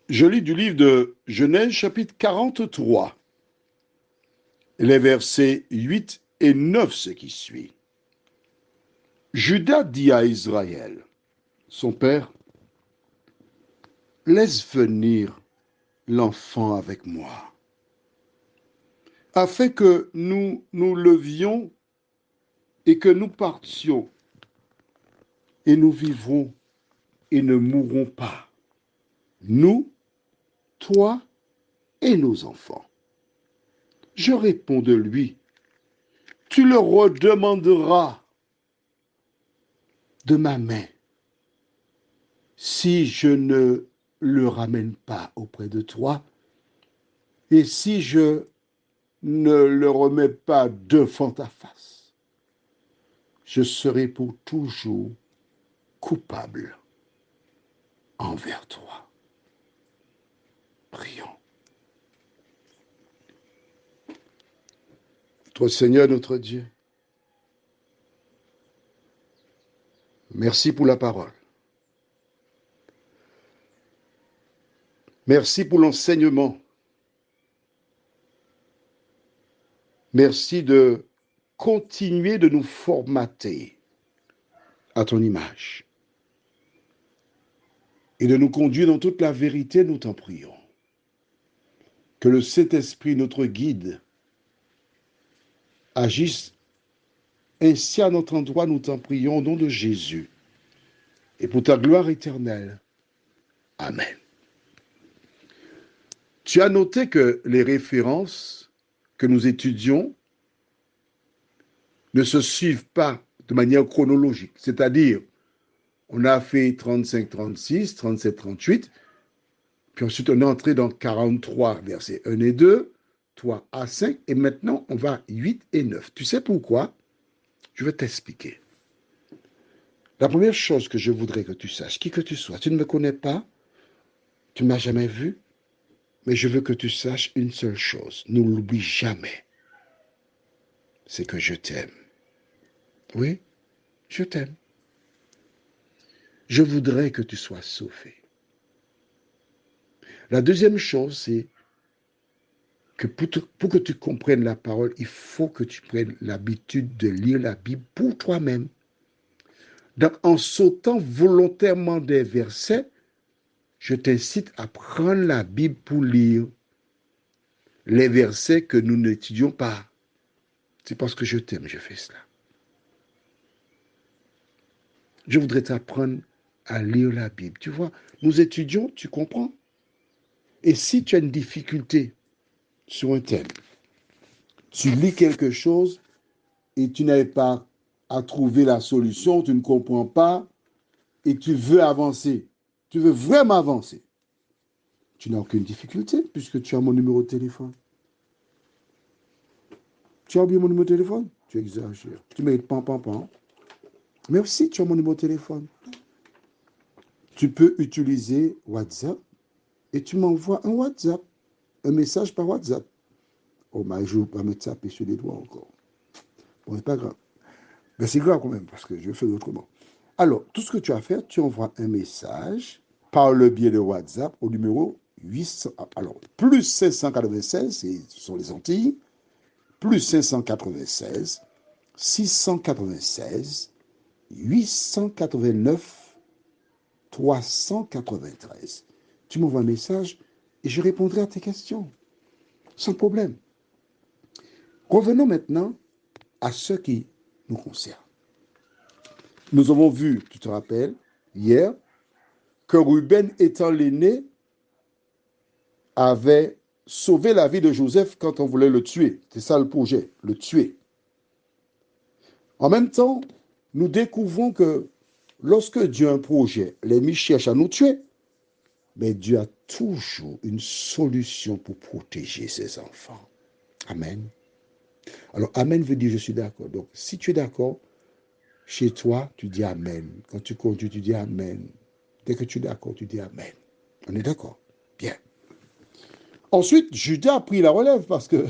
Je lis du livre de Genèse, chapitre 43, les versets 8 et 9, ce qui suit. Judas dit à Israël, son père, laisse venir l'enfant avec moi, afin que nous nous levions et que nous partions, et nous vivrons et ne mourrons pas, nous, toi et nos enfants. Je réponds de lui, tu le redemanderas de ma main si je ne le ramène pas auprès de toi et si je ne le remets pas devant ta face. Je serai pour toujours coupable envers toi. Prions. Toi, Seigneur notre Dieu, merci pour la parole. Merci pour l'enseignement. Merci de continuer de nous formater à ton image et de nous conduire dans toute la vérité, nous t'en prions. Que le Saint-Esprit, notre guide, agisse ainsi à notre endroit, nous t'en prions au nom de Jésus et pour ta gloire éternelle. Amen. Tu as noté que les références que nous étudions ne se suivent pas de manière chronologique, c'est-à-dire on a fait 35, 36, 37, 38, puis ensuite on est entré dans 43, versets 1 et 2, 3 à 5, et maintenant on va 8 et 9. Tu sais pourquoi? Je vais t'expliquer. La première chose que je voudrais que tu saches, qui que tu sois, tu ne me connais pas, tu ne m'as jamais vu, mais je veux que tu saches une seule chose, ne l'oublie jamais, c'est que je t'aime. Oui, je t'aime. Je voudrais que tu sois sauvé. La deuxième chose, c'est que pour que tu comprennes la parole, il faut que tu prennes l'habitude de lire la Bible pour toi-même. Donc, en sautant volontairement des versets, je t'incite à prendre la Bible pour lire les versets que nous n'étudions pas. C'est parce que je t'aime, je fais cela. Je voudrais t'apprendre à lire la Bible. Tu vois, nous étudions, tu comprends? Et si tu as une difficulté sur un thème, tu lis quelque chose et tu n'arrives pas à trouver la solution, tu ne comprends pas et tu veux avancer, tu veux vraiment avancer, tu n'as aucune difficulté puisque tu as mon numéro de téléphone. Tu as oublié mon numéro de téléphone? Tu exagères. Tu mérites pan, pan, pan. Mais aussi, tu as mon numéro de téléphone. Tu peux utiliser WhatsApp et tu m'envoies un WhatsApp, un message par WhatsApp. Oh, mais je ne vais pas me taper sur les doigts encore. Bon, c'est pas grave. Mais c'est grave quand même parce que je fais autrement. Alors, tout ce que tu as à faire, tu envoies un message par le biais de WhatsApp au numéro 800. Alors, plus 596, ce sont les Antilles, plus 596, 696, 889, 393. Tu m'envoies un message et je répondrai à tes questions, sans problème. Revenons maintenant à ce qui nous concerne. Nous avons vu, tu te rappelles, hier, que Ruben, étant l'aîné, avait sauvé la vie de Joseph quand on voulait le tuer. C'est ça le projet, le tuer. En même temps, nous découvrons que lorsque Dieu a un projet, l'ennemi cherche à nous tuer, mais Dieu a toujours une solution pour protéger ses enfants. Amen. Alors, Amen veut dire je suis d'accord. Donc, si tu es d'accord, chez toi, tu dis Amen. Quand tu conduis, tu dis Amen. Dès que tu es d'accord, tu dis Amen. On est d'accord? Bien. Ensuite, Judas a pris la relève parce que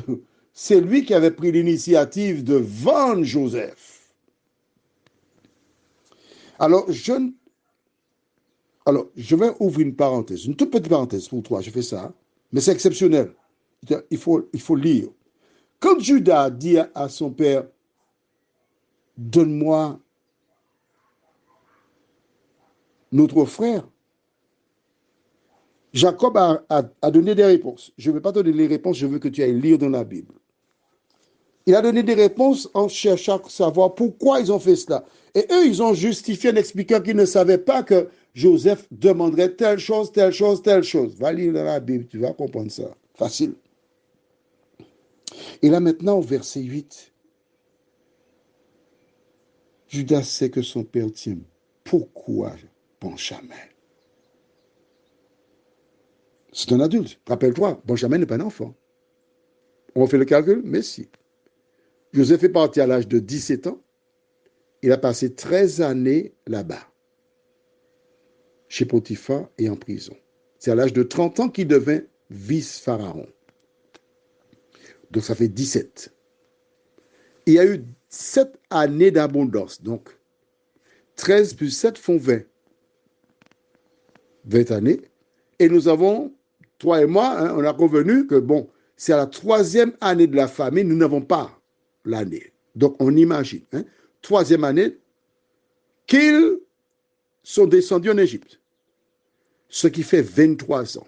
c'est lui qui avait pris l'initiative de vendre Joseph. Alors, Alors, je vais ouvrir une parenthèse, une toute petite parenthèse pour toi, je fais ça, mais c'est exceptionnel. Il faut lire. Quand Judas dit à son père, donne-moi notre frère, Jacob a donné des réponses. Je ne vais pas te donner les réponses, je veux que tu ailles lire dans la Bible. Il a donné des réponses en cherchant à savoir pourquoi ils ont fait cela. Et eux, ils ont justifié en expliquant qu'ils ne savaient pas que Joseph demanderait telle chose, telle chose, telle chose. Va lire dans la Bible, tu vas comprendre ça. Facile. Et là maintenant, au verset 8, Judas sait que son père tient. Pourquoi Benjamin? C'est un adulte. Rappelle-toi, Benjamin n'est pas un enfant. On fait le calcul, mais si. Joseph est parti à l'âge de 17 ans. Il a passé 13 années là-bas, chez Potiphar et en prison. C'est à l'âge de 30 ans qu'il devint vice-pharaon. Donc ça fait 17. Il y a eu 7 années d'abondance. Donc 13 plus 7 font 20. 20 années. Et nous avons, toi et moi, on a convenu que bon, c'est à la 3e année de la famine, nous n'avons pas l'année. Donc on imagine, 3e année, qu'ils sont descendus en Égypte. Ce qui fait 23 ans.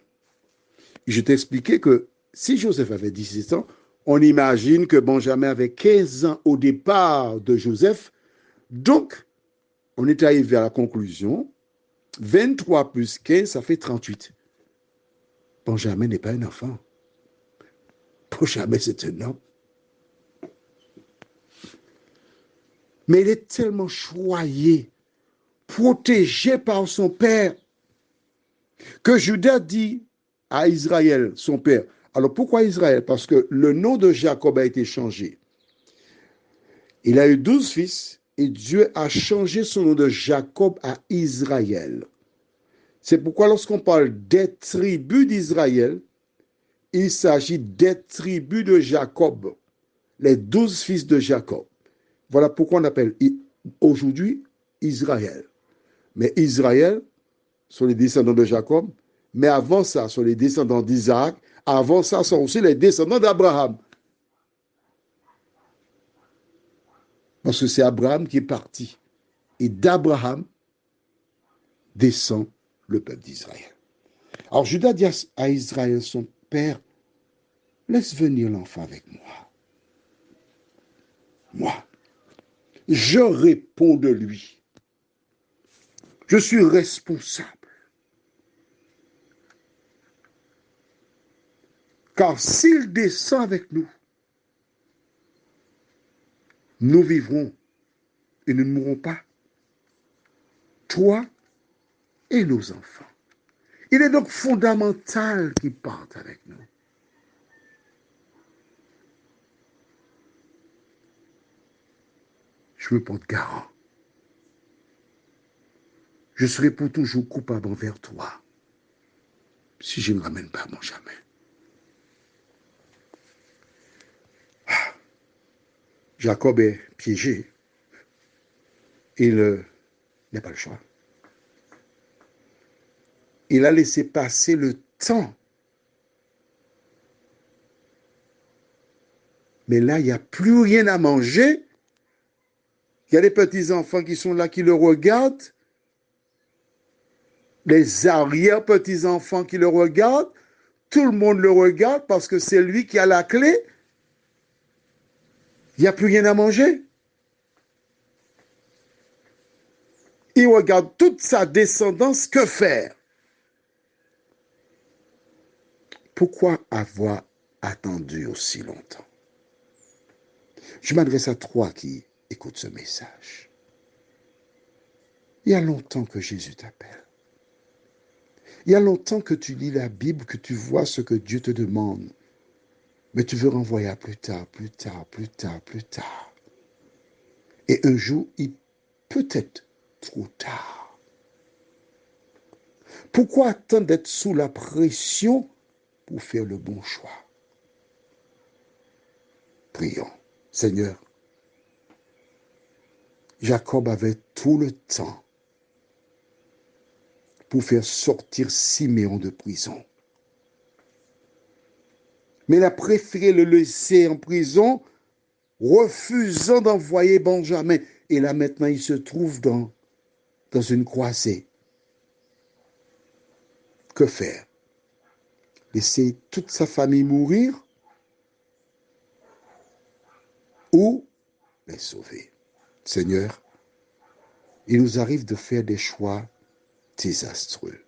Je t'ai expliqué que si Joseph avait 17 ans, on imagine que Benjamin avait 15 ans au départ de Joseph. Donc, on est arrivé à la conclusion, 23 plus 15, ça fait 38. Benjamin n'est pas un enfant. Benjamin, c'est un homme. Mais il est tellement choyé, protégé par son père, que Judas dit à Israël, son père. Alors pourquoi Israël? Parce que le nom de Jacob a été changé. Il a eu 12 fils et Dieu a changé son nom de Jacob à Israël. C'est pourquoi lorsqu'on parle des tribus d'Israël, il s'agit des tribus de Jacob, les 12 fils de Jacob. Voilà pourquoi on appelle aujourd'hui Israël. Mais Israël sont les descendants de Jacob, mais avant ça, sont les descendants d'Isaac, avant ça, sont aussi les descendants d'Abraham. Parce que c'est Abraham qui est parti. Et d'Abraham descend le peuple d'Israël. Alors Judas dit à Israël, son père, laisse venir l'enfant avec moi. Moi, je réponds de lui. Je suis responsable. Car s'il descend avec nous, nous vivrons et nous ne mourrons pas. Toi et nos enfants. Il est donc fondamental qu'ils partent avec nous. Je me porte garant. Je serai pour toujours coupable envers toi si je ne ramène pas Benjamin. Jacob est piégé. Il n'a pas le choix. Il a laissé passer le temps. Mais là, il n'y a plus rien à manger. Il y a des petits-enfants qui sont là, qui le regardent. Les arrière-petits-enfants qui le regardent. Tout le monde le regarde parce que c'est lui qui a la clé. Il n'y a plus rien à manger. Il regarde toute sa descendance. Que faire? Pourquoi avoir attendu aussi longtemps? Je m'adresse à toi qui écoutes ce message. Il y a longtemps que Jésus t'appelle. Il y a longtemps que tu lis la Bible, que tu vois ce que Dieu te demande. Mais tu veux renvoyer à plus tard, plus tard, plus tard, plus tard. Et un jour, il peut être trop tard. Pourquoi attendre d'être sous la pression pour faire le bon choix? Prions. Seigneur, Jacob avait tout le temps pour faire sortir Siméon de prison. Mais il a préféré le laisser en prison, refusant d'envoyer Benjamin. Et là maintenant, il se trouve dans une croisée. Que faire? Laisser toute sa famille mourir ou les sauver? Seigneur, il nous arrive de faire des choix désastreux.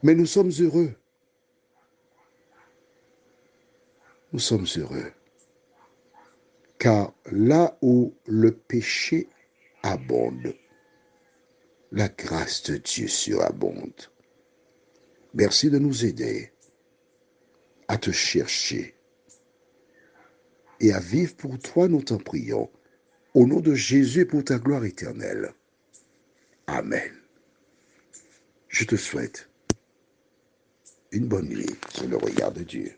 Mais nous sommes heureux. Nous sommes heureux. Car là où le péché abonde, la grâce de Dieu surabonde. Merci de nous aider à te chercher et à vivre pour toi, nous t'en prions. Au nom de Jésus et pour ta gloire éternelle. Amen. Je te souhaite une bonne nuit sous le regard de Dieu.